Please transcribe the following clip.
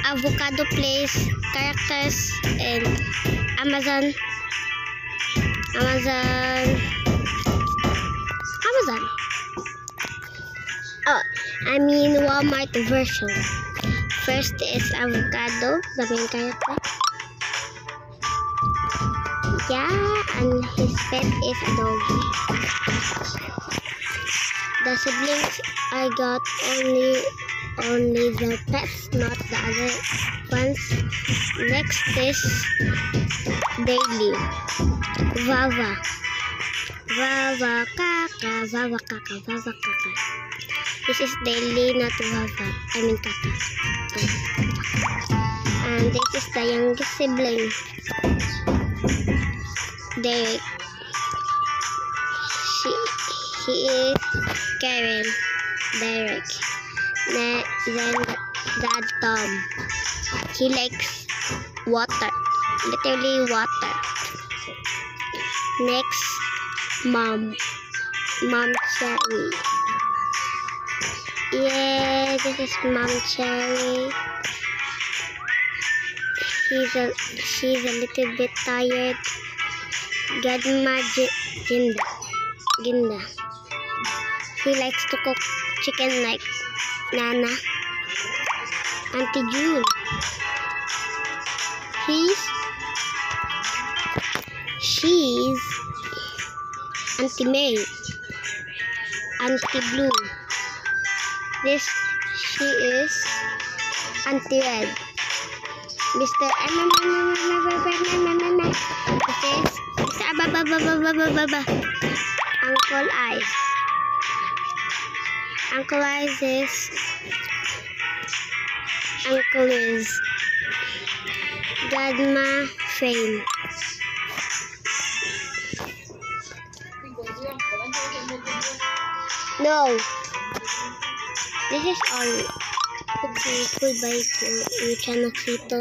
Avocado plays characters in Amazon. Oh, I mean Walmart version. First is Avocado, the main character. Yeah, and his pet is a doggy. The siblings I got only the pets, not the other ones. Next is Daily. Vava Kaka, Vava Kaka. This is Daily, not Vava. I mean Kaka. And this is the youngest sibling, Derek. He is Karen. Derek. Then Dad Tom. He likes water, literally water. Next, Mom Cherry. Yeah, this is Mom Cherry. She's a little bit tired. Grandma Ginda. He likes to cook chicken like Nana. Auntie June. She's Auntie May. Auntie Blue. She is Auntie Red. Mr. Uncle Ice. Uncle Ice is Uncle Liz. Grandma Fame. No. This is all. Okay, goodbye to your channel, Sito.